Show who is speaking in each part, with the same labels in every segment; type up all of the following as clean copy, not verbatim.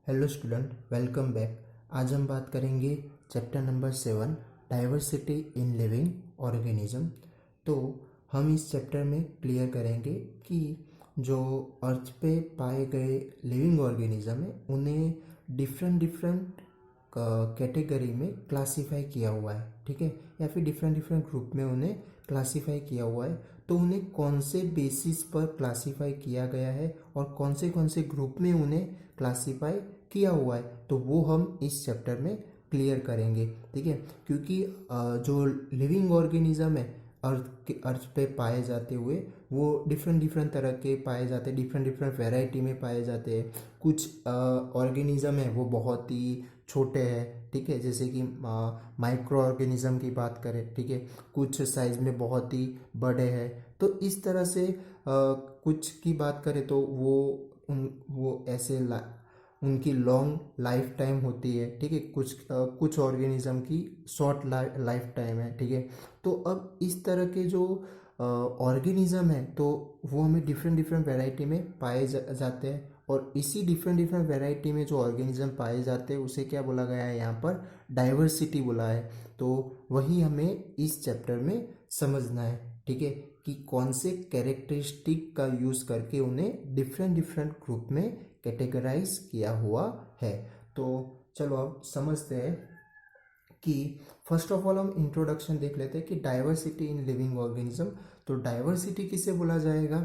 Speaker 1: Hello student, welcome back. आज हम बात करेंगे chapter number 7, diversity in living organism. तो हम इस चैप्टर में क्लियर करेंगे कि जो अर्थ पे पाए गए लिविंग ऑर्गेनिज्म है उन्हें डिफरेंट डिफरेंट कैटेगरी में क्लासीफाई किया हुआ है, ठीक है, या फिर डिफरेंट डिफरेंट ग्रुप में उन्हें क्लासीफाई किया हुआ है। तो उन्हें कौन से बेसिस पर क्लासीफाई किया गया है और कौन से ग्रुप में उन्हें क्लासीफाई किया हुआ है, तो वो हम इस चैप्टर में क्लियर करेंगे, ठीक है। क्योंकि जो लिविंग ऑर्गेनिज्म है अर्थ पे पाए जाते हुए वो डिफरेंट डिफरेंट तरह के पाए जाते हैं, डिफरेंट डिफरेंट वैरायटी में पाए जाते हैं। कुछ ऑर्गेनिज्म है वो बहुत ही छोटे हैं, ठीक है, जैसे कि माइक्रो ऑर्गेनिज्म की बात करें, ठीक है, कुछ साइज में बहुत ही बड़े हैं। तो इस तरह से कुछ की बात करें तो वो ऐसे उनकी लॉन्ग लाइफ टाइम होती है, ठीक है। कुछ ऑर्गेनिज्म की शॉर्ट लाइफ टाइम है, ठीक है। तो अब इस तरह के जो ऑर्गेनिज्म है तो वो हमें डिफरेंट डिफरेंट वैरायटी में पाए जाते हैं, और इसी डिफरेंट डिफरेंट वैरायटी में जो ऑर्गेनिज्म पाए जाते हैं उसे क्या बोला गया है, यहाँ पर डाइवर्सिटी बोला है। तो वही हमें इस चैप्टर में समझना है, ठीक है, कि कौन से कैरेक्टरिस्टिक का यूज़ करके उन्हें डिफरेंट डिफरेंट ग्रुप में कैटेगराइज किया हुआ है। तो चलो अब समझते हैं कि फर्स्ट ऑफ ऑल हम इंट्रोडक्शन देख लेते हैं कि डाइवर्सिटी इन लिविंग ऑर्गेनिज्म। तो डाइवर्सिटी किसे बोला जाएगा,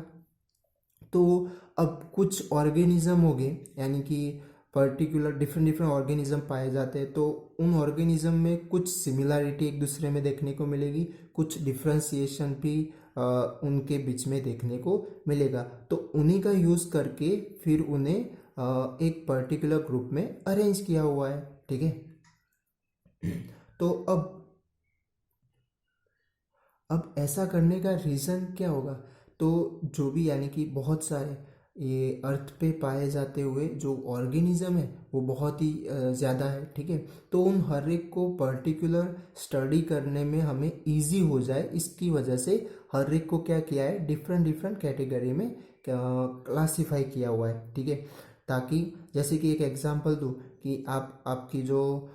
Speaker 1: तो अब कुछ ऑर्गेनिज्म हो गए, यानी कि पर्टिकुलर डिफरेंट डिफरेंट ऑर्गेनिज्म पाए जाते हैं, तो उन ऑर्गेनिज्म में कुछ सिमिलैरिटी एक दूसरे में देखने को मिलेगी, कुछ डिफ्रेंसिएशन भी उनके बीच में देखने को मिलेगा। तो उन्हीं का यूज़ करके फिर उन्हें एक पर्टिकुलर ग्रुप में अरेंज किया हुआ है, ठीक है। तो अब ऐसा करने का रीज़न क्या होगा, तो जो भी यानी कि बहुत सारे ये अर्थ पे पाए जाते हुए जो ऑर्गेनिज्म है वो बहुत ही ज़्यादा है, ठीक है। तो उन हर एक को पर्टिकुलर स्टडी करने में हमें इजी हो जाए, इसकी वजह से हर एक को क्या किया है, डिफरेंट डिफरेंट कैटेगरी में क्लासीफाई किया हुआ है, ठीक है। ताकि जैसे कि एक एग्जांपल दूँ कि आपकी जो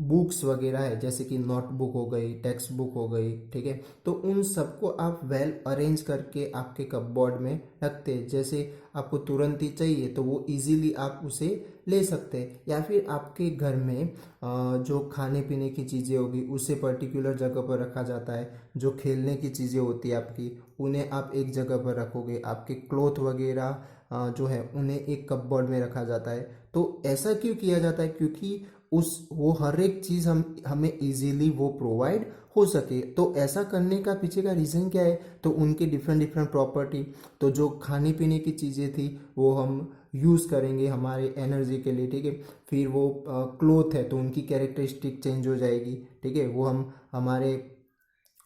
Speaker 1: बुक्स वगैरह है, जैसे कि नोटबुक हो गई, टेक्स्ट बुक हो गई, ठीक है, तो उन सबको आप वेल अरेंज करके आपके कपबोर्ड में रखते हैं। जैसे आपको तुरंत ही चाहिए तो वो इजीली आप उसे ले सकते हैं, या फिर आपके घर में जो खाने पीने की चीज़ें होगी उसे पर्टिकुलर जगह पर रखा जाता है। जो खेलने की चीज़ें होती है आपकी, उन्हें आप एक जगह पर रखोगे। आपके क्लॉथ वगैरह जो है उन्हें एक कपबोर्ड में रखा जाता है। तो ऐसा क्यों किया जाता है, क्योंकि उस वो हर एक चीज़ हमें इजीली वो प्रोवाइड हो सके। तो ऐसा करने का पीछे का रीज़न क्या है, तो उनके डिफरेंट डिफरेंट प्रॉपर्टी। तो जो खाने पीने की चीज़ें थी वो हम यूज़ करेंगे हमारे एनर्जी के लिए, ठीक है। फिर वो क्लोथ है तो उनकी कैरेक्टरिस्टिक चेंज हो जाएगी, ठीक है, वो हम हमारे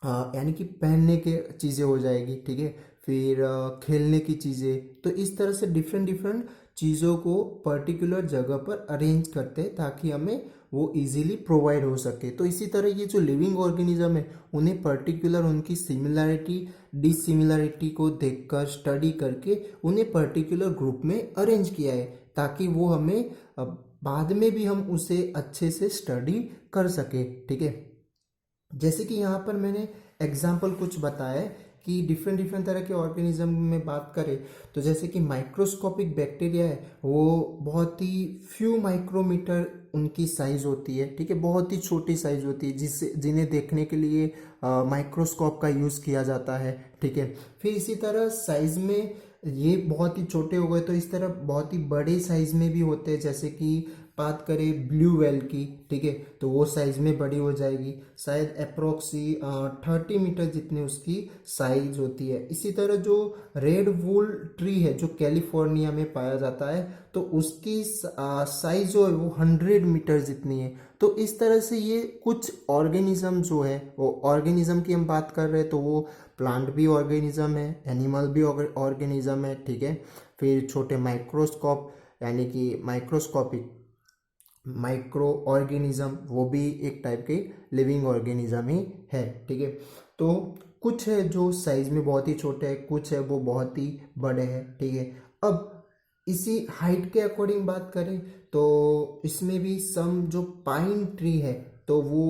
Speaker 1: यानी कि पहनने के चीज़ें हो जाएगी, ठीक है। फिर खेलने की चीज़ें, तो इस तरह से डिफरेंट डिफरेंट चीज़ों को पर्टिकुलर जगह पर अरेंज करते हैं ताकि हमें वो इजीली प्रोवाइड हो सके। तो इसी तरह ये जो लिविंग ऑर्गेनिज्म है उन्हें पर्टिकुलर उनकी सिमिलैरिटी डिसिमिलैरिटी को देखकर स्टडी करके उन्हें पर्टिकुलर ग्रुप में अरेंज किया है, ताकि वो हमें बाद में भी हम उसे अच्छे से स्टडी कर सके, ठीक है। जैसे कि यहाँ पर मैंने एग्जाम्पल कुछ बताया है कि डिफरेंट डिफरेंट तरह के ऑर्गेनिज्म में बात करें, तो जैसे कि माइक्रोस्कोपिक बैक्टीरिया है वो बहुत ही फ्यू माइक्रोमीटर उनकी साइज होती है, ठीक है, बहुत ही छोटी साइज होती है, जिन्हें देखने के लिए माइक्रोस्कोप का यूज़ किया जाता है, ठीक है। फिर इसी तरह साइज में ये बहुत ही छोटे हो गए, तो इस तरह बहुत ही बड़े साइज में भी होते हैं, जैसे कि बात करें ब्लू वेल की, ठीक है, तो वो साइज में बड़ी हो जाएगी, शायद अप्रोक्सी 30 मीटर जितनी उसकी साइज होती है। इसी तरह जो रेड वूल ट्री है जो कैलिफोर्निया में पाया जाता है, तो उसकी साइज जो है वो 100 मीटर जितनी है। तो इस तरह से ये कुछ ऑर्गेनिज्म जो है, वो ऑर्गेनिज्म की हम बात कर रहे हैं तो वो प्लांट भी ऑर्गेनिज्म है, एनिमल भी ऑर्गेनिज्म है, ठीक है। फिर छोटे माइक्रोस्कोप यानी कि माइक्रोस्कोपिक माइक्रो ऑर्गेनिज्म, वो भी एक टाइप के लिविंग ऑर्गेनिज्म ही है, ठीक है। तो कुछ है जो साइज में बहुत ही छोटे हैं, कुछ है वो बहुत ही बड़े हैं, ठीक है। अब इसी हाइट के अकॉर्डिंग बात करें तो इसमें भी सम जो पाइन ट्री है तो वो,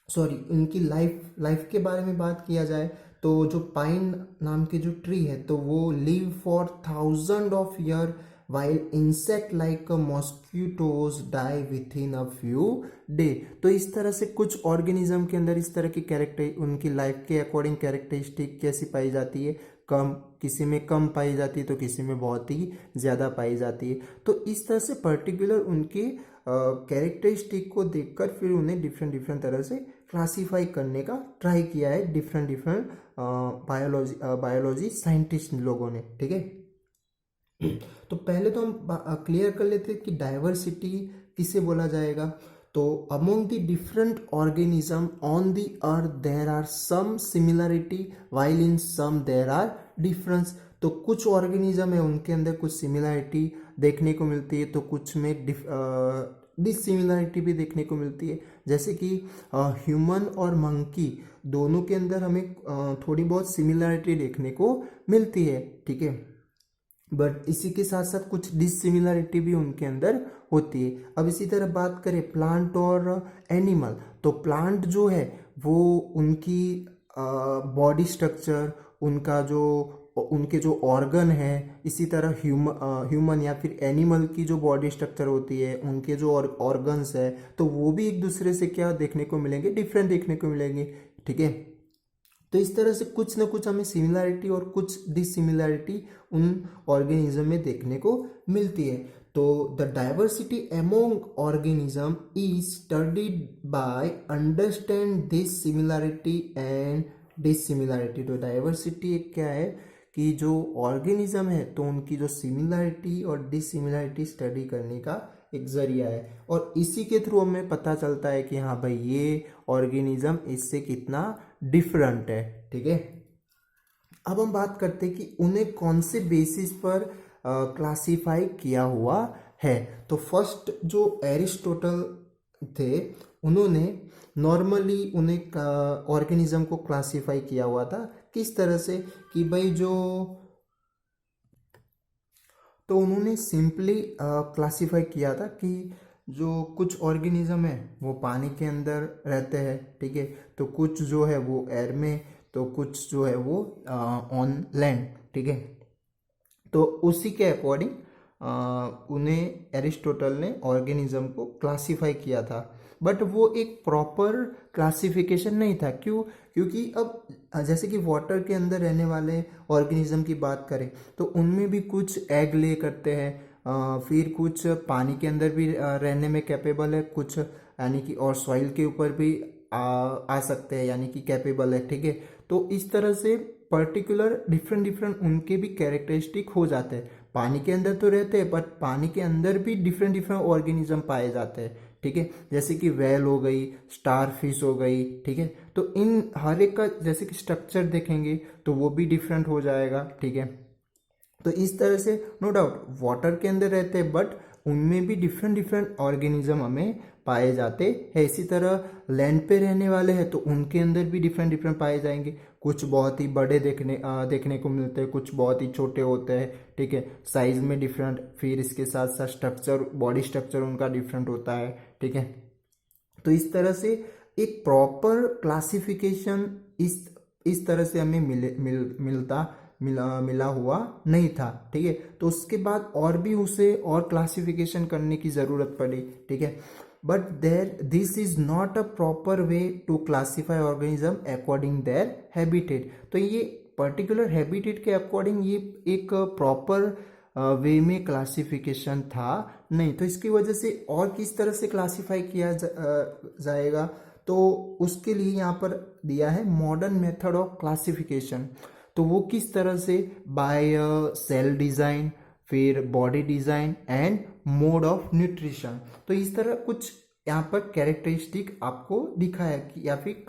Speaker 1: सॉरी, इनकी लाइफ के बारे में बात किया जाए तो जो पाइन नाम की जो ट्री है तो वो live for 1000 of year while insect like mosquitoes die within a few day. तो इस तरह से कुछ ऑर्गेनिज्म के अंदर इस तरह की कैरेक्टर, उनकी लाइफ के अकॉर्डिंग कैरेक्टरिस्टिक कैसी पाई जाती है, कम, किसी में कम पाई जाती है तो किसी में बहुत ही ज़्यादा पाई जाती है। तो इस तरह से पर्टिकुलर उनकी कैरेक्टरिस्टिक को देखकर फिर उन्हें डिफरेंट डिफरेंट तरह से क्लासीफाई करने का ट्राई किया है डिफरेंट डिफरेंट बायोलॉजी साइंटिस्ट लोगों ने, ठीक है। तो पहले तो हम क्लियर कर लेते हैं कि डाइवर्सिटी किसे बोला जाएगा। तो among the different organism on the earth there are some similarity while in some there are difference. तो कुछ ऑर्गेनिज्म है उनके अंदर कुछ सिमिलरिटी देखने को मिलती है तो कुछ में डिसिमिलरिटी भी देखने को मिलती है। जैसे कि ह्यूमन और मंकी दोनों के अंदर हमें थोड़ी बहुत सिमिलरिटी देखने को मिलती है, ठीक है। बट इसी के साथ साथ कुछ डिसिमिलरिटी भी उनके अंदर होती है। अब इसी तरह बात करें प्लांट और एनिमल, तो प्लांट जो है वो उनकी बॉडी स्ट्रक्चर, उनका जो उनके जो ऑर्गन है, इसी तरह ह्यूमन या फिर एनिमल की जो बॉडी स्ट्रक्चर होती है, उनके जो ऑर्गन्स है तो वो भी एक दूसरे से क्या देखने को मिलेंगे, डिफरेंट देखने को मिलेंगे, ठीक है। तो इस तरह से कुछ ना कुछ हमें सिमिलरिटी और कुछ डिसिमिलरिटी उन ऑर्गेनिज्म में देखने को मिलती है। तो the diversity among organism is studied by understand this similarity and dissimilarity. तो डाइवर्सिटी एक क्या है कि जो ऑर्गेनिज्म है तो उनकी जो सिमिलरिटी और डिसिमिलरिटी स्टडी करने का एक जरिया है और इसी के थ्रू हमें पता चलता है कि हाँ भाई ये ऑर्गेनिज्म इससे कितना डिफरेंट है, ठीक है। अब हम बात करते हैं कि उन्हें कौन से बेसिस पर क्लासिफाई किया हुआ है। तो फर्स्ट जो एरिस्टोटल थे उन्होंने नॉर्मली उन्हें ऑर्गेनिज्म को क्लासिफाई किया हुआ था किस तरह से कि भाई जो, तो उन्होंने सिंपली क्लासिफाई किया था कि जो कुछ ऑर्गेनिज्म है वो पानी के अंदर रहते हैं, ठीक है, तो कुछ जो है वो एयर में, तो कुछ जो है वो ऑन लैंड, ठीक है। तो उसी के अकॉर्डिंग उन्हें एरिस्टोटल ने ऑर्गेनिज्म को क्लासिफाई किया था। बट वो एक प्रॉपर क्लासिफिकेशन नहीं था, क्यों? क्योंकि अब जैसे कि वाटर के अंदर रहने वाले ऑर्गेनिज्म की बात करें तो उनमें भी कुछ एग ले करते हैं, फिर कुछ पानी के अंदर भी रहने में कैपेबल है, कुछ यानी कि और सॉइल के ऊपर भी आ सकते हैं यानी कि कैपेबल है, ठीक है। तो इस तरह से पर्टिकुलर डिफरेंट डिफरेंट उनके भी कैरेक्टरिस्टिक हो जाते हैं। पानी के अंदर तो रहते हैं बट पानी के अंदर भी डिफरेंट डिफरेंट ऑर्गेनिज्म पाए जाते हैं, ठीक है। जैसे कि व्हेल हो गई, स्टार फिश हो गई, ठीक है। तो इन हर एक का जैसे कि स्ट्रक्चर देखेंगे तो वो भी डिफरेंट हो जाएगा, ठीक है। तो इस तरह से नो डाउट वाटर के अंदर रहते हैं बट उनमें भी डिफरेंट डिफरेंट ऑर्गेनिज्म हमें पाए जाते हैं। इसी तरह लैंड पे रहने वाले हैं तो उनके अंदर भी डिफरेंट डिफरेंट पाए जाएंगे, कुछ बहुत ही बड़े देखने को मिलते हैं, कुछ बहुत ही छोटे होते हैं, ठीक है, साइज में डिफरेंट, फिर इसके साथ साथ स्ट्रक्चर, बॉडी स्ट्रक्चर उनका डिफरेंट होता है, ठीक है। तो इस तरह से एक प्रॉपर क्लासिफिकेशन इस तरह से हमें मिला हुआ नहीं था, ठीक है। तो उसके बाद और भी उसे और क्लासिफिकेशन करने की ज़रूरत पड़ी, ठीक है। But there this is not a proper way to classify organism according their habitat. तो ये पर्टिकुलर हैबिटेट के अकॉर्डिंग ये एक प्रॉपर वे में क्लासिफिकेशन था नहीं। तो इसकी वजह से और किस तरह से क्लासिफाई किया जाएगा तो उसके लिए यहाँ पर दिया है मॉडर्न मेथड ऑफ क्लासिफिकेशन। तो वो किस तरह से, बाय सेल डिज़ाइन, फिर body design and mode of nutrition. तो इस तरह कुछ यहाँ पर कैरेक्टरिस्टिक आपको दिखाया कि या फिर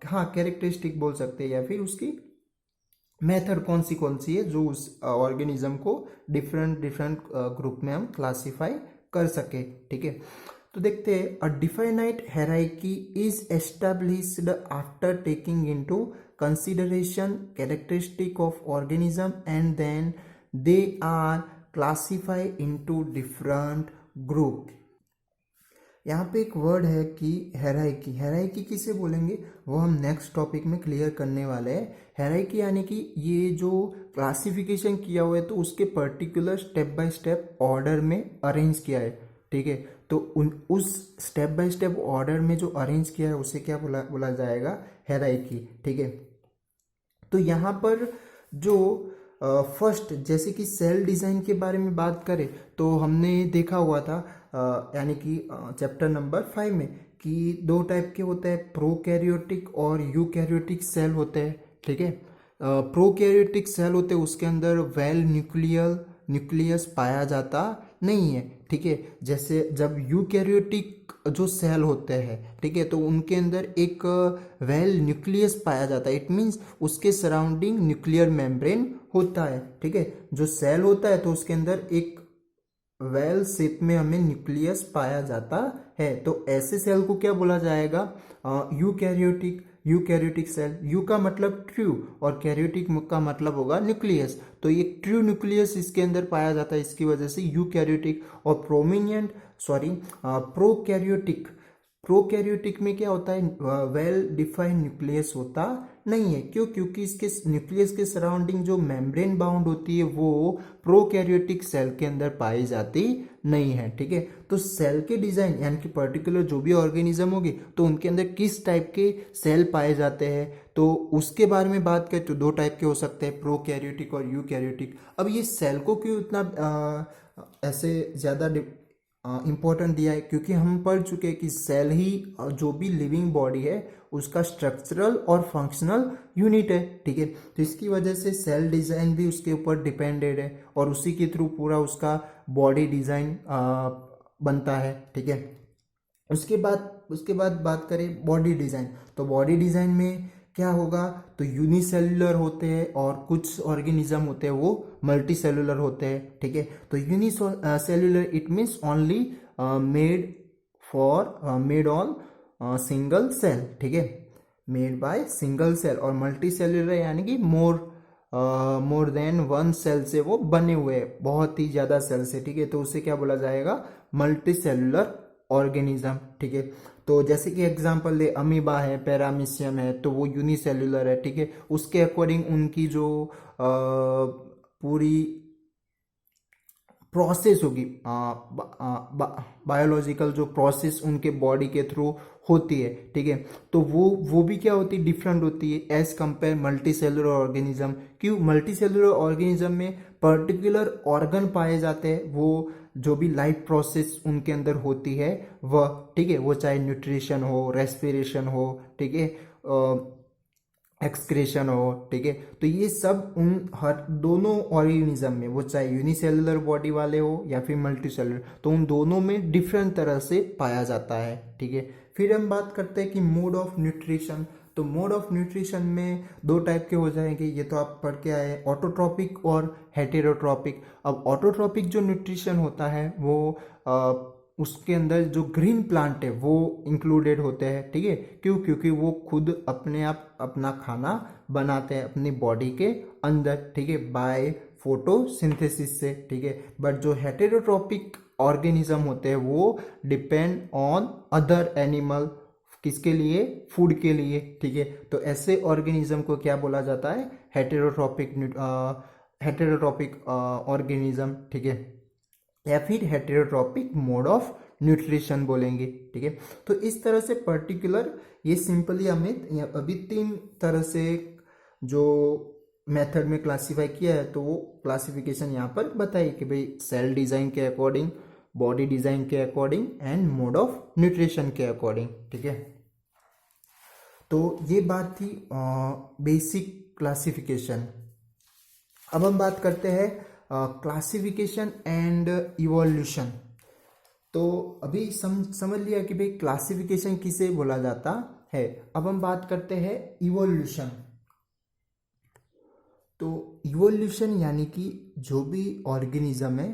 Speaker 1: हाँ कैरेक्टरिस्टिक बोल सकते हैं या फिर उसकी मेथड कौन सी है जो उस ऑर्गेनिज्म को डिफरेंट डिफरेंट ग्रुप में हम क्लासीफाई कर सके, ठीक है। तो देखते हैं, a definite hierarchy is established after taking into consideration characteristic of organism and then they are classify into different group. यहाँ पे एक वर्ड है कि हेराइकी। हेराइकी किसे बोलेंगे वो हम नेक्स्ट टॉपिक में क्लियर करने वाले हैं। हेराइकी यानी कि ये जो क्लासिफिकेशन किया हुआ है तो उसके particular step by step order में अरेंज किया है, ठीक है। तो उस स्टेप बाय स्टेप ऑर्डर में जो अरेंज किया है उसे क्या बोला बोला जाएगा, हेराइकी, ठीक है। तो यहाँ पर जो फर्स्ट जैसे कि सेल डिज़ाइन के बारे में बात करें तो हमने देखा हुआ था यानी कि चैप्टर नंबर 5 में कि दो टाइप के होते हैं, प्रोकैरियोटिक और यूकैरियोटिक सेल होते हैं, ठीक है। प्रोकैरियोटिक सेल होते हैं उसके अंदर वेल न्यूक्लियस पाया जाता नहीं है, ठीक है। जैसे जब यूकैरियोटिक जो सेल होते हैं, ठीक है, तो उनके अंदर एक वेल न्यूक्लियस पाया जाता है। इट मीन्स उसके सराउंडिंग न्यूक्लियर मेम्ब्रेन होता है, ठीक है। जो सेल होता है तो उसके अंदर एक वेल शेप में हमें न्यूक्लियस पाया जाता है। तो ऐसे सेल को क्या बोला जाएगा, यूकैरियोटिक सेल। यू का मतलब ट्रू और कैरियोटिक का मतलब होगा न्यूक्लियस। तो ये ट्रू न्यूक्लियस इसके अंदर पाया जाता है, इसकी वजह से यूकैरियोटिक। और प्रोकैरियोटिक में क्या होता है, वेल डिफाइंड न्यूक्लियस होता नहीं है। क्यों? क्योंकि इसके न्यूक्लियस के सराउंडिंग जो मेम्ब्रेन बाउंड होती है वो प्रोकैरियोटिक सेल के अंदर पाई जाती नहीं है, ठीक है। तो सेल के डिजाइन यानी कि पर्टिकुलर जो भी ऑर्गेनिज्म होगी तो उनके अंदर किस टाइप के सेल पाए जाते हैं तो उसके बारे में बात करें तो दो टाइप के हो सकते हैं, प्रोकैरियोटिक और यूकैरियोटिक। अब ये सेल को क्यों इतना ऐसे ज़्यादा इम्पोर्टेंट दिया है, क्योंकि हम पढ़ चुके हैं कि सेल ही जो भी लिविंग बॉडी है उसका स्ट्रक्चरल और फंक्शनल यूनिट है, ठीक है। तो इसकी वजह से सेल डिज़ाइन भी उसके ऊपर डिपेंडेड है और उसी के थ्रू पूरा उसका बॉडी डिज़ाइन बनता है, ठीक है। उसके बाद बात करें बॉडी डिज़ाइन, तो बॉडी डिज़ाइन में क्या होगा, तो यूनिसेल्युलर होते हैं और कुछ ऑर्गेनिज्म होते हैं वो मल्टी सेलुलर होते हैं, ठीक है। तो unicellular it means only made on single cell, ठीक है, मेड बाय सिंगल सेल। और मल्टी सेलुलर यानी कि मोर देन वन सेल से वो बने हुए हैं, बहुत ही ज़्यादा सेल से, ठीक है। तो उसे क्या बोला जाएगा, मल्टी सेलुलर ऑर्गेनिज्म, ठीक है। तो जैसे कि एग्जांपल ले, अमीबा है, पैरामीशियम है, तो वो यूनिसेल्युलर है, ठीक है। उसके अकॉर्डिंग उनकी जो पूरी प्रोसेस होगी, बायोलॉजिकल जो प्रोसेस उनके बॉडी के थ्रू होती है, ठीक है। तो वो भी क्या होती है, डिफरेंट होती है as compare multicellular organism. क्यों? मल्टी सेलुलर ऑर्गेनिज्म में पर्टिकुलर ऑर्गन पाए जाते हैं, वो जो भी लाइफ प्रोसेस उनके अंदर होती है वह, ठीक है, वो चाहे न्यूट्रिशन हो, रेस्पिरेशन हो, ठीक है, एक्सक्रेशन हो, ठीक है। तो ये सब उन हर दोनों ऑर्गेनिज्म में, वो चाहे यूनिसेलुलर बॉडी वाले हो या फिर मल्टी सेलुलर, तो उन दोनों में डिफरेंट तरह से पाया जाता है, ठीक है। फिर हम बात करते हैं कि मोड ऑफ न्यूट्रिशन। तो मोड ऑफ न्यूट्रिशन में दो टाइप के हो जाएंगे, ये तो आप पढ़ के आए, ऑटोट्रॉपिक और हेटेरोट्रॉपिक। अब ऑटोट्रॉपिक जो न्यूट्रिशन होता है वो उसके अंदर जो ग्रीन प्लांट है वो इंक्लूडेड होते हैं, ठीक है। क्यों? क्योंकि वो खुद अपने आप अपना खाना बनाते हैं अपनी बॉडी के अंदर, ठीक है, बाय फोटोसिंथेसिस से, ठीक है। बट जो हेटेरोट्रॉपिक ऑर्गेनिज्म होते हैं वो डिपेंड ऑन अदर एनिमल, किसके लिए? फूड के लिए, ठीक है। तो ऐसे ऑर्गेनिज्म को क्या बोला जाता है? हेटेरोट्रॉपिक ऑर्गेनिज्म, ठीक है, या फिर हेटेरोट्रॉपिक मोड ऑफ न्यूट्रिशन बोलेंगे, ठीक है। तो इस तरह से पर्टिकुलर ये सिंपली हमें अभी 3 तरह से जो मेथड में क्लासीफाई किया है, तो वो क्लासिफिकेशन यहाँ पर बताई कि भाई सेल डिज़ाइन के अकॉर्डिंग, बॉडी डिज़ाइन के according and mode of nutrition के अकॉर्डिंग, ठीक है। तो ये बात थी बेसिक क्लासिफिकेशन। अब हम बात करते हैं क्लासिफिकेशन एंड इवोल्यूशन। तो अभी समझ लिया कि भाई क्लासिफिकेशन किसे बोला जाता है। अब हम बात करते हैं इवोल्यूशन। तो इवोल्यूशन यानी कि जो भी ऑर्गेनिज्म है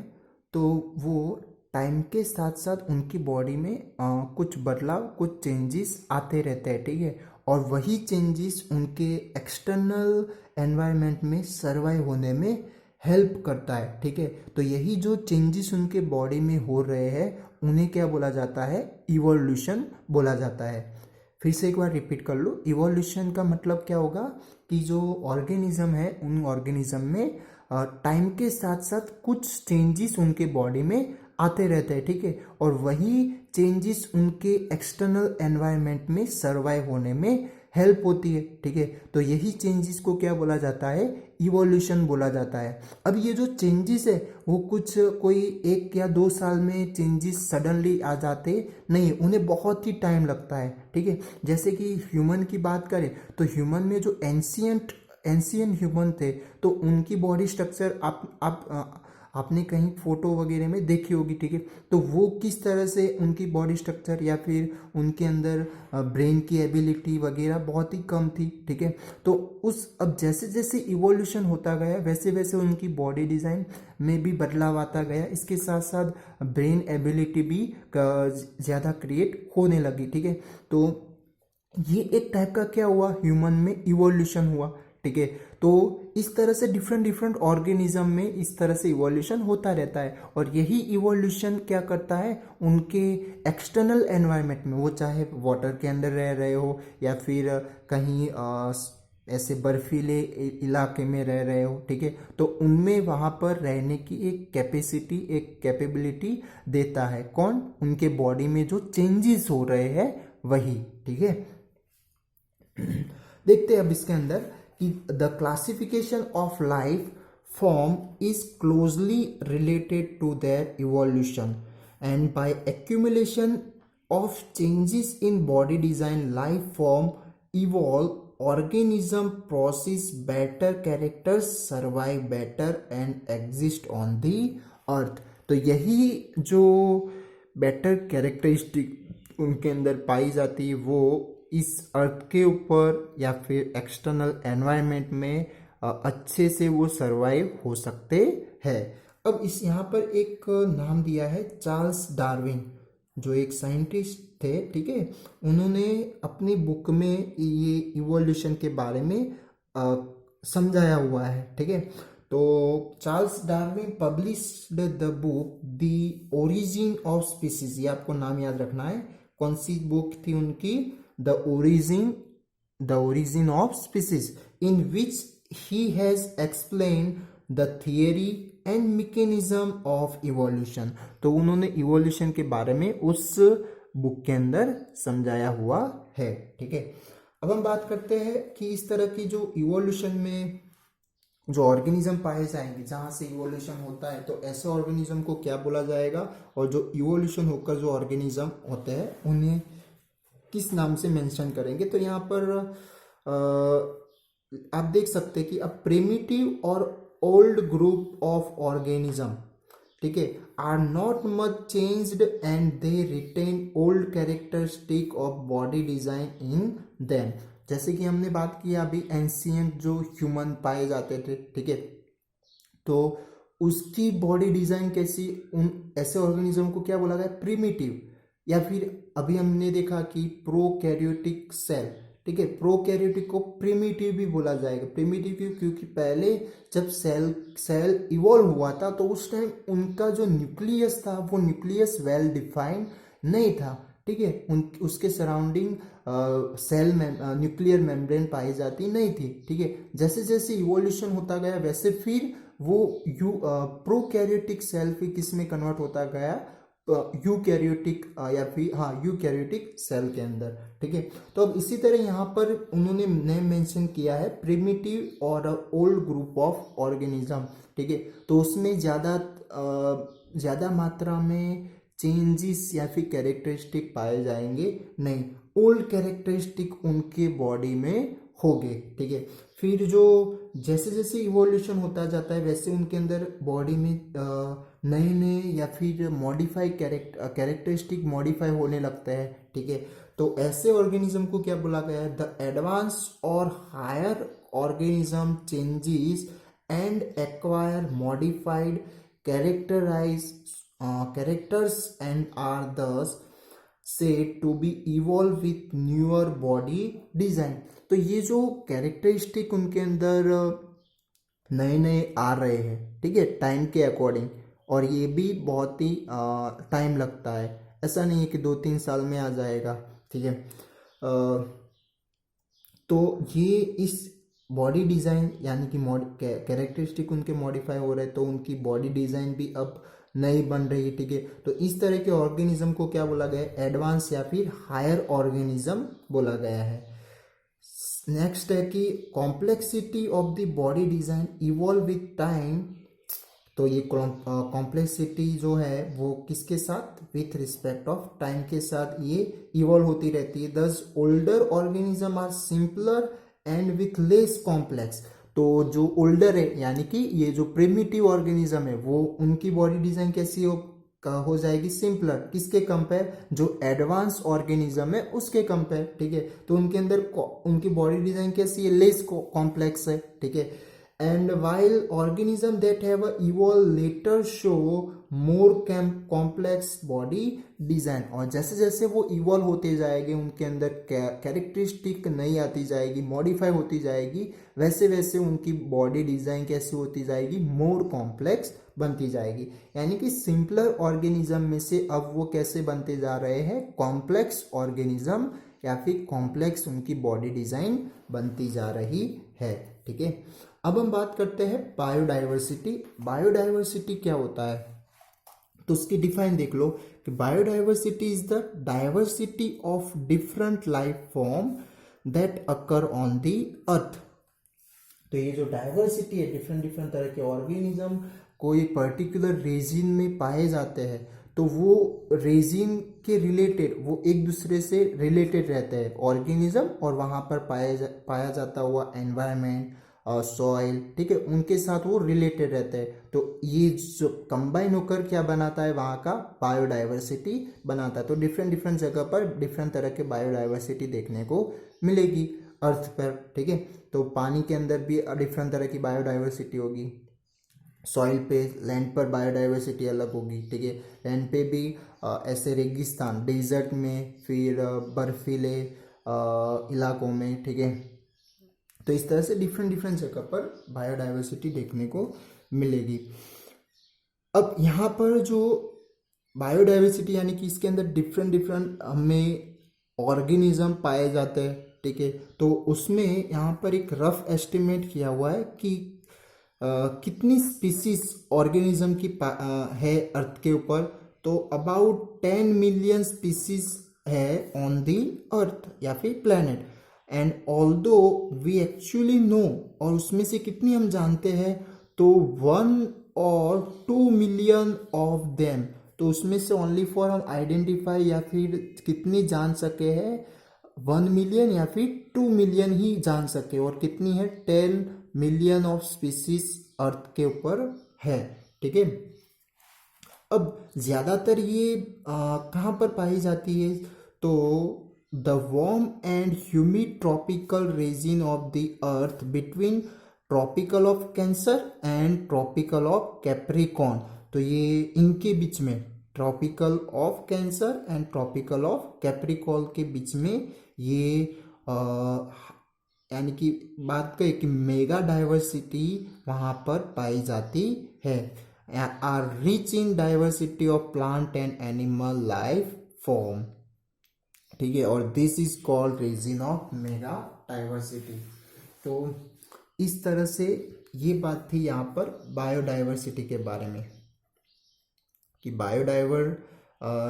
Speaker 1: तो वो टाइम के साथ साथ उनकी बॉडी में कुछ बदलाव, कुछ चेंजेस आते रहते हैं, ठीक है। और वही चेंजेस उनके एक्सटर्नल एनवायरनमेंट में सर्वाइव होने में हेल्प करता है, ठीक है। तो यही जो चेंजेस उनके बॉडी में हो रहे हैं उन्हें क्या बोला जाता है, इवोल्यूशन बोला जाता है। फिर से एक बार रिपीट कर लो, इवोल्यूशन का मतलब क्या होगा कि जो ऑर्गेनिज्म है उन ऑर्गेनिज्म में टाइम के साथ साथ कुछ चेंजेस उनके बॉडी में आते रहते हैं, ठीक है, और वही चेंजेस उनके एक्सटर्नल एनवायरनमेंट में सर्वाइव होने में हेल्प होती है, ठीक है। तो यही चेंजेस को क्या बोला जाता है, इवोल्यूशन बोला जाता है। अब ये जो चेंजेस है वो कुछ कोई 1 या 2 साल में चेंजेस सडनली आ जाते नहीं, उन्हें बहुत ही टाइम लगता है, ठीक है। जैसे कि ह्यूमन की बात करें तो ह्यूमन में जो एंशियंट ह्यूमन थे तो उनकी बॉडी स्ट्रक्चर आपने कहीं फोटो वगैरह में देखी होगी, ठीक है। तो वो किस तरह से उनकी बॉडी स्ट्रक्चर या फिर उनके अंदर ब्रेन की एबिलिटी वगैरह बहुत ही कम थी, ठीक है। तो अब जैसे जैसे इवोल्यूशन होता गया वैसे वैसे उनकी बॉडी डिज़ाइन में भी बदलाव आता गया, इसके साथ साथ ब्रेन एबिलिटी भी ज़्यादा क्रिएट होने लगी, ठीक है। तो ये एक टाइप का क्या हुआ, ह्यूमन में इवोल्यूशन हुआ, ठीक है। तो इस तरह से डिफरेंट डिफरेंट ऑर्गेनिज्म में इस तरह से इवोल्यूशन होता रहता है, और यही इवोल्यूशन क्या करता है, उनके एक्सटर्नल एनवायरनमेंट में, वो चाहे वाटर के अंदर रह रहे हो या फिर कहीं ऐसे बर्फीले इलाके में रह रहे हो, ठीक है, तो उनमें वहाँ पर रहने की एक कैपेसिटी, एक कैपेबिलिटी देता है कौन, उनके बॉडी में जो चेंजेस हो रहे हैं वही, ठीक है। देखते हैं अब इसके अंदर कि the classification of life form is closely related to their evolution and by accumulation of changes in body design life form evolve organism process better characters survive better and exist on the earth. तो यही जो better characteristic उनके अंदर पाई जाती है वो इस अर्थ के ऊपर या फिर एक्सटर्नल एनवायरनमेंट में अच्छे से वो सरवाइव हो सकते हैं। अब इस यहाँ पर एक नाम दिया है चार्ल्स डार्विन, जो एक साइंटिस्ट थे, ठीक है। उन्होंने अपनी बुक में ये इवोल्यूशन के बारे में समझाया हुआ है, ठीक है। तो Charles Darwin published the book the origin of species, ये आपको नाम याद रखना है, कौन सी बुक थी उनकी, the origin of species, in which he has explain the theory and mechanism of evolution. तो उन्होंने इवोल्यूशन के बारे में उस बुक के अंदर समझाया हुआ है, ठीक है। अब हम बात करते हैं कि इस तरह की जो इवोल्यूशन में जो ऑर्गेनिज्म पाए जाएंगे जहाँ से इवोल्यूशन होता है, तो ऐसे ऑर्गेनिज्म को क्या बोला जाएगा, और जो इवोल्यूशन होकर जो ऑर्गेनिज्म होते हैं उन्हें किस नाम से मेंशन करेंगे। तो यहाँ पर आप देख सकते हैं कि अ प्रिमिटिव और ओल्ड ग्रुप ऑफ ऑर्गेनिज्म, ठीक है, are not much changed and they retain old characteristic of body design in them. जैसे कि हमने बात की अभी एंशियंट जो ह्यूमन पाए जाते थे, ठीक है, तो उसकी बॉडी डिजाइन कैसी, उन ऐसे ऑर्गेनिज्म को क्या बोला गया, प्रिमिटिव, या फिर अभी हमने देखा कि प्रोकैरियोटिक सेल, ठीक है, प्रोकैरियोटिक को प्रिमिटिव भी बोला जाएगा। प्रिमिटिव क्यों, क्योंकि पहले जब सेल इवॉल्व हुआ था तो उस टाइम उनका जो न्यूक्लियस था वो न्यूक्लियस वेल डिफाइंड नहीं था, ठीक है, उसके सराउंडिंग सेल में न्यूक्लियर मेम्ब्रेन पाई जाती नहीं थी, ठीक है। जैसे जैसे इवोल्यूशन होता गया वैसे फिर वो प्रोकैरियोटिक सेल फिर किस में कन्वर्ट होता गया, यूकैरियोटिक या फिर यूकैरियोटिक सेल के अंदर, ठीक है। तो अब इसी तरह यहाँ पर उन्होंने नेम मेंशन किया है प्रिमिटिव और ओल्ड ग्रुप ऑफ ऑर्गेनिज्म, ठीक है। तो उसमें ज़्यादा मात्रा में चेंजेस या फिर कैरेक्टरिस्टिक पाए जाएंगे नहीं, ओल्ड कैरेक्टरिस्टिक उनके बॉडी में होंगे, ठीक है। फिर जो जैसे जैसे इवोल्यूशन होता जाता है वैसे उनके अंदर बॉडी में नए नए या फिर मॉडिफाई कैरेक्टरिस्टिक मॉडिफाई होने लगते हैं, ठीक है। तो ऐसे ऑर्गेनिज्म को क्या बोला गया है, द एडवांस और higher organism changes and acquire modified characters and are thus said to be evolved with newer body design। तो ये जो कैरेक्टरिस्टिक उनके अंदर नए नए आ रहे हैं, ठीक है, टाइम के अकॉर्डिंग। और ये भी बहुत ही टाइम लगता है, ऐसा नहीं है कि 2-3 साल में आ जाएगा, ठीक है। तो ये इस बॉडी डिज़ाइन यानी कि कैरेक्टरिस्टिक उनके मॉडिफाई हो रहे हैं, तो उनकी बॉडी डिज़ाइन भी अब नई बन रही है, ठीक है। तो इस तरह के ऑर्गेनिज्म को क्या बोला गया है, एडवांस या फिर हायर ऑर्गेनिज्म बोला गया है। नेक्स्ट है कि complexity of the body design evolve with time. तो ये कॉम्प्लेक्सिटी जो है वो किसके साथ, विथ रिस्पेक्ट ऑफ टाइम के साथ ये इवॉल्व होती रहती है। Thus older organism are simpler and with less complex. तो जो ओल्डर है यानी कि ये जो प्रिमिटिव ऑर्गेनिज्म है वो उनकी बॉडी डिजाइन कैसी हो जाएगी, सिंपलर, किसके कंपेयर, जो एडवांस ऑर्गेनिज्म है उसके कंपेयर, ठीक है। तो उनके अंदर उनकी बॉडी डिजाइन कैसी है, लेस कॉम्प्लेक्स है, ठीक है। And while organisms that have evolved later show more complex body design, और जैसे जैसे वो इवॉल्व होते जाएंगे उनके अंदर कैरेक्टरिस्टिक नई आती जाएगी, मॉडिफाई होती जाएगी, वैसे वैसे उनकी बॉडी डिजाइन कैसी होती जाएगी, मोर कॉम्प्लेक्स बनती जाएगी। यानी कि सिंपलर ऑर्गेनिज्म में से अब वो कैसे बनते जा रहे हैं, कॉम्प्लेक्स ऑर्गेनिज्म या फिर कॉम्प्लेक्स उनकी बॉडी डिजाइन बनती जा रही है, ठीक है। अब हम बात करते हैं बायोडाइवर्सिटी। बायोडाइवर्सिटी क्या होता है, तो उसकी डिफाइन देख लो कि biodiversity is the diversity of different life form that occur on the अर्थ। तो ये जो डाइवर्सिटी है, डिफरेंट डिफरेंट तरह के ऑर्गेनिज्म कोई पर्टिकुलर रीजन में पाए जाते हैं, तो वो रीजन के रिलेटेड, वो एक दूसरे से रिलेटेड रहते हैं ऑर्गेनिज्म, और वहाँ पर पाया जाता हुआ एनवायरनमेंट, सॉइल, ठीक है, उनके साथ वो रिलेटेड रहते हैं। तो ये जो कंबाइन होकर क्या बनाता है, वहाँ का बायोडाइवर्सिटी बनाता है। तो डिफरेंट डिफरेंट जगह पर डिफरेंट तरह के बायोडाइवर्सिटी देखने को मिलेगी अर्थ पर, ठीक है। तो पानी के अंदर भी डिफरेंट तरह की बायोडाइवर्सिटी होगी, सॉइल पे, लैंड पर बायोडाइवर्सिटी अलग होगी, ठीक है। लैंड पे भी ऐसे रेगिस्तान, डेजर्ट में, फिर बर्फीले इलाकों में, ठीक है। तो इस तरह से डिफरेंट डिफरेंट जगह पर बायोडाइवर्सिटी देखने को मिलेगी। अब यहाँ पर जो बायोडाइवर्सिटी यानी कि इसके अंदर डिफरेंट डिफरेंट हमें ऑर्गेनिज्म पाए जाते हैं, ठीक है। तो उसमें यहाँ पर एक रफ एस्टिमेट किया हुआ है कि कितनी स्पीसीज ऑर्गेनिज्म की है अर्थ के ऊपर। तो अबाउट 10 मिलियन स्पीसीज है ऑन दी अर्थ या फिर planet. And although we actually know, और उसमें से कितनी हम जानते हैं, तो 1 or 2 मिलियन ऑफ देम। तो उसमें से ओनली फॉर हम आइडेंटिफाई या फिर कितनी जान सके हैं, 1 मिलियन या फिर 2 मिलियन ही जान सके, और कितनी है, 10 मिलियन ऑफ स्पीसीज अर्थ के ऊपर है, ठीक है। अब ज्यादातर ये कहाँ पर पाई जाती है, तो the warm and humid tropical region of the earth between tropical of cancer and tropical of Capricorn. तो ये इनके बीच में, tropical of cancer and tropical of capricorn के बीच में ये यानी कि बात करें कि मेगा डाइवर्सिटी वहाँ पर पाई जाती है, are rich in diversity of plant and animal life form, ठीक है। और this is called region of mega diversity. तो इस तरह से ये बात थी यहाँ पर बायोडाइवर्सिटी के बारे में, कि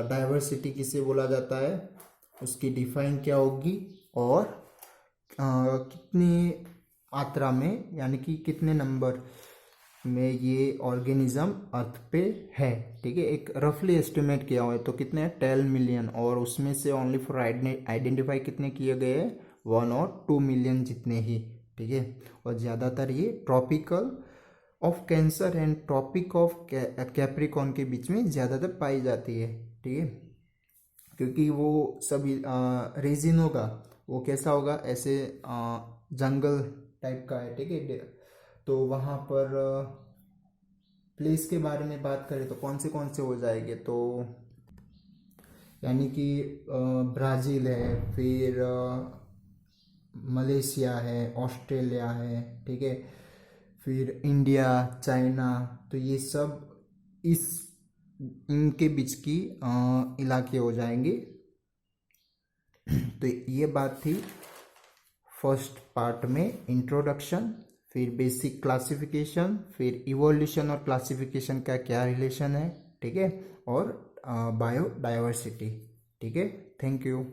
Speaker 1: डाइवर्सिटी किसे बोला जाता है, उसकी डिफाइन क्या होगी, और कितनी मात्रा में यानी कि कितने नंबर में ये ऑर्गेनिज्म अर्थ पे है, ठीक है। एक रफली एस्टिमेट किया हुआ है, तो कितने हैं, 10 मिलियन, और उसमें से ओनली फॉर आइडेंटिफाई कितने किए गए हैं, 1 or 2 मिलियन जितने ही, ठीक है। और ज़्यादातर ये tropical of cancer and tropic of capricorn के बीच में ज़्यादातर पाई जाती है, ठीक है। क्योंकि वो सभी रीजन होगा, वो कैसा होगा, ऐसे जंगल टाइप का है, ठीक है। तो वहाँ पर प्लेस के बारे में बात करें तो कौन से हो जाएंगे, तो यानी कि ब्राज़ील है, फिर मलेशिया है, ऑस्ट्रेलिया है, ठीक है, फिर इंडिया, चाइना, तो ये सब इस इनके बीच की इलाके हो जाएंगे। तो ये बात थी फर्स्ट पार्ट में, इंट्रोडक्शन, फिर बेसिक क्लासिफिकेशन, फिर इवोल्यूशन और क्लासिफिकेशन का क्या रिलेशन है, ठीक है, और बायोडाइवर्सिटी, ठीक है। Thank you.